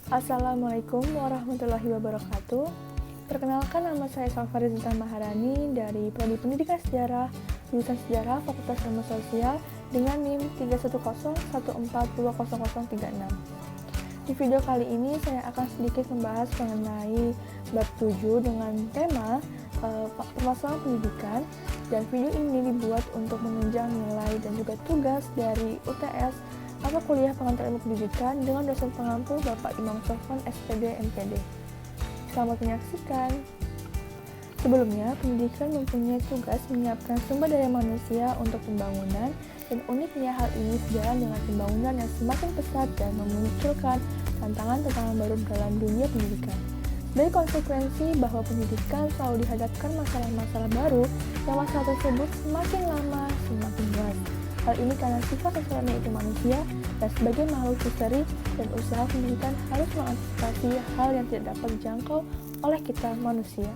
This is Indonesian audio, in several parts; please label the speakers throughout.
Speaker 1: Assalamualaikum warahmatullahi wabarakatuh. Perkenalkan, nama saya Salvari Zita Maharani dari Prodi Pendidikan Sejarah, jurusan Sejarah Fakultas Ilmu Sosial dengan NIM 31014200036. Di video kali ini saya akan sedikit membahas mengenai bab 7 dengan tema permasalahan pendidikan, dan video ini dibuat untuk menunjang nilai dan juga tugas dari UTS atau Kuliah Pengantar Ilmu Pendidikan dengan dosen pengampu Bapak Imam Sofwan SPD MPD. Selamat menyaksikan. Sebelumnya, pendidikan mempunyai tugas menyiapkan sumber daya manusia untuk pembangunan, dan uniknya hal ini sejalan dengan pembangunan yang semakin pesat dan memunculkan tantangan-tantangan baru dalam dunia pendidikan. Dari konsekuensi bahwa pendidikan selalu dihadapkan masalah-masalah baru, yang masalah tersebut semakin lama semakin luas. Hal ini karena sifat dasarnya itu manusia, dan sebagai makhluk misteri dan usaha pendidikan harus mengantisipasi hal yang tidak dapat dijangkau oleh kita manusia.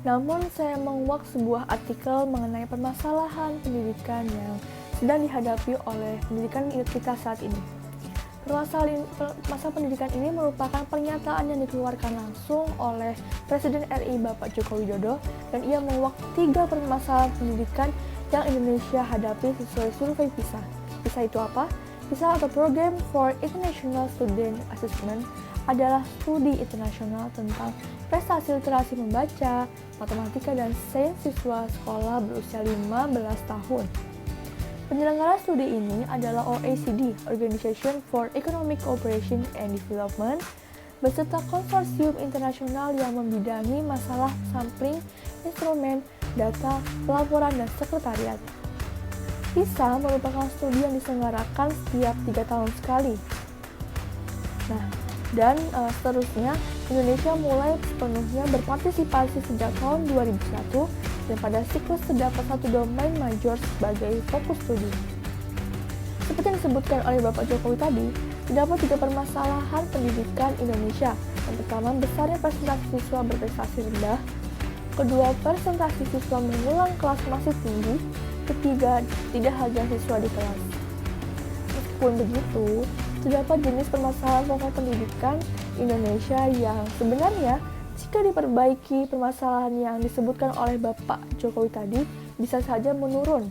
Speaker 1: Namun, saya menguak sebuah artikel mengenai permasalahan pendidikan yang sedang dihadapi oleh pendidikan kita saat ini. Masalah pendidikan ini merupakan pernyataan yang dikeluarkan langsung oleh Presiden RI Bapak Joko Widodo, dan ia menguak 3 permasalahan pendidikan yang Indonesia hadapi sesuai survei PISA. PISA itu apa? PISA atau Program for International Student Assessment adalah studi internasional tentang prestasi literasi membaca, matematika, dan sains siswa sekolah berusia 15 tahun. Penyelenggara studi ini adalah OECD, Organization for Economic Cooperation and Development, beserta konsorsium internasional yang membidangi masalah sampling, instrumen, data, pelaporan, dan sekretariat. PISA merupakan studi yang diselenggarakan setiap 3 tahun sekali. Dan seterusnya, Indonesia mulai sepenuhnya berpartisipasi sejak tahun 2001, dan pada siklus terdapat satu domain major sebagai fokus studi. Seperti yang disebutkan oleh Bapak Jokowi tadi, terdapat 3 permasalahan pendidikan Indonesia. Yang pertama, besarnya presentasi siswa berprestasi rendah. Kedua, presentasi siswa mengulang kelas masih tinggi. Ketiga, tidak hadir siswa di kelas. Meskipun begitu, terdapat jenis permasalahan pokok pendidikan Indonesia yang sebenarnya jika diperbaiki permasalahan yang disebutkan oleh Bapak Jokowi tadi bisa saja menurun.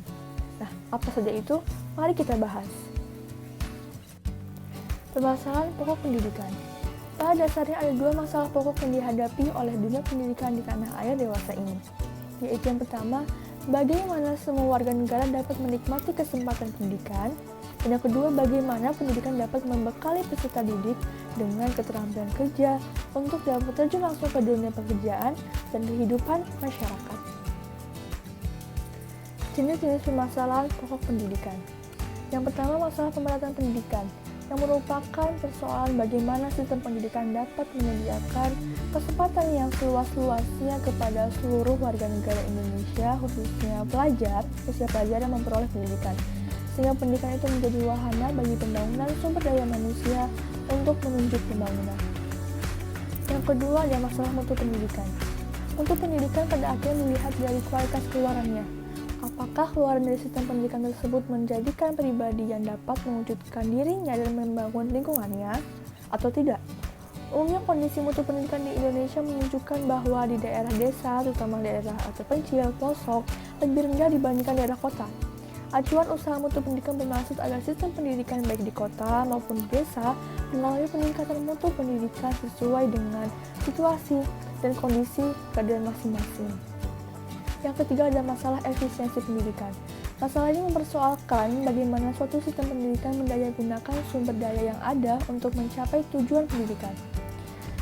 Speaker 1: Nah, apa saja itu? Mari kita bahas. Permasalahan pokok pendidikan. Pada dasarnya ada 2 masalah pokok yang dihadapi oleh dunia pendidikan di tanah air dewasa ini, yaitu yang pertama, bagaimana semua warga negara dapat menikmati kesempatan pendidikan, dan yang kedua, bagaimana pendidikan dapat membekali peserta didik dengan keterampilan kerja untuk dapat terjun langsung ke dunia pekerjaan dan kehidupan masyarakat. Jenis-jenis permasalahan pokok pendidikan. Yang pertama, masalah pemerataan pendidikan, yang merupakan persoalan bagaimana sistem pendidikan dapat menyediakan kesempatan yang seluas-luasnya kepada seluruh warga negara Indonesia, khususnya usia pelajar yang memperoleh pendidikan, sehingga pendidikan itu menjadi wahana bagi pembangunan sumber daya manusia untuk menunjuk pembangunan. Yang kedua ada masalah mutu pendidikan. Mutu pendidikan pada akhirnya dilihat dari kualitas keluarannya. Apakah keluaran dari sistem pendidikan tersebut menjadikan pribadi yang dapat mewujudkan dirinya dan membangun lingkungannya, atau tidak? Umumnya kondisi mutu pendidikan di Indonesia menunjukkan bahwa di daerah desa, terutama daerah terpencil, pelosok, lebih rendah dibandingkan daerah kota. Acuan usaha mutu pendidikan bermaksud agar sistem pendidikan baik di kota maupun di desa melalui peningkatan mutu pendidikan sesuai dengan situasi dan kondisi keadaan masing-masing. Yang ketiga ada masalah efisiensi pendidikan. Masalah ini mempersoalkan bagaimana suatu sistem pendidikan mendayagunakan sumber daya yang ada untuk mencapai tujuan pendidikan.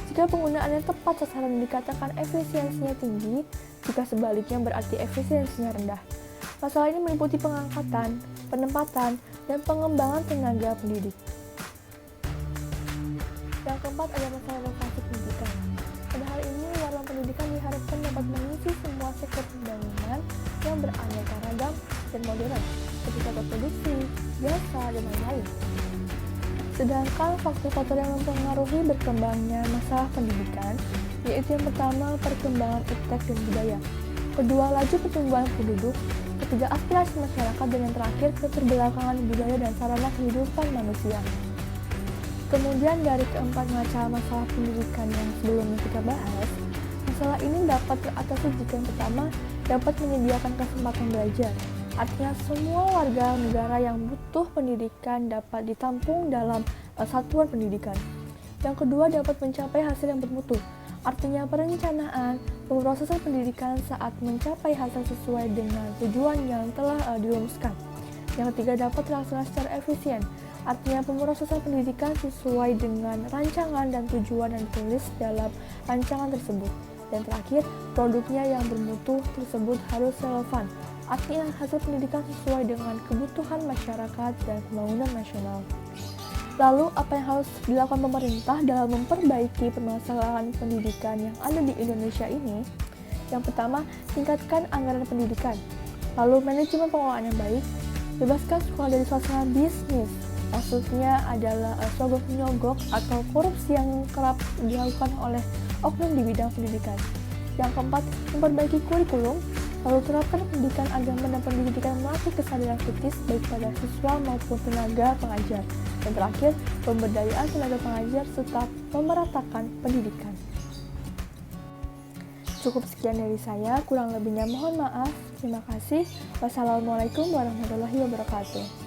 Speaker 1: Jika penggunaannya tepat sasaran dikatakan efisiensinya tinggi, jika sebaliknya berarti efisiensinya rendah. Masalah ini meliputi pengangkatan, penempatan, dan pengembangan tenaga pendidik. Yang keempat ada masalah inovasi pendidikan. Pada hal ini, warna pendidikan diharapkan dapat mengisi semua sektor pembangunan yang beraneka ragam dan modern, seperti sektor produksi, jasa, dan lain-lain. Sedangkan faktor-faktor yang mempengaruhi berkembangnya masalah pendidikan, yaitu yang pertama, perkembangan iptek dan budaya. Kedua, laju pertumbuhan penduduk. Ketiga, aspirasi masyarakat. Dan yang terakhir, keterbelakangan budaya dan sarana kehidupan manusia. Kemudian dari keempat macam masalah pendidikan yang sebelumnya kita bahas, masalah ini dapat teratasi jika yang pertama dapat menyediakan kesempatan belajar. Artinya semua warga negara yang butuh pendidikan dapat ditampung dalam satuan pendidikan. Yang kedua dapat mencapai hasil yang bermutu. Artinya perencanaan, pemrosesan pendidikan saat mencapai hasil sesuai dengan tujuan yang telah dirumuskan. Yang ketiga dapat terlaksana secara efisien. Artinya pemrosesan pendidikan sesuai dengan rancangan dan tujuan yang ditulis dalam rancangan tersebut. Dan terakhir, produknya yang bermutu tersebut harus relevan. Artinya hasil pendidikan sesuai dengan kebutuhan masyarakat dan pembangunan nasional. Lalu, apa yang harus dilakukan pemerintah dalam memperbaiki permasalahan pendidikan yang ada di Indonesia ini? Yang pertama, tingkatkan anggaran pendidikan. Lalu, manajemen pengelolaan yang baik. Bebaskan sekolah dari suasana bisnis. Maksudnya adalah sogok-menyogok atau korupsi yang kerap dilakukan oleh oknum di bidang pendidikan. Yang keempat, memperbaiki kurikulum. Lalu terapkan pendidikan agama dan pendidikan melatih kesadaran kritis baik pada siswa maupun tenaga pengajar. Dan terakhir, pemberdayaan tenaga pengajar serta memeratakan pendidikan. Cukup sekian dari saya, kurang lebihnya mohon maaf. Terima kasih. Wassalamualaikum warahmatullahi wabarakatuh.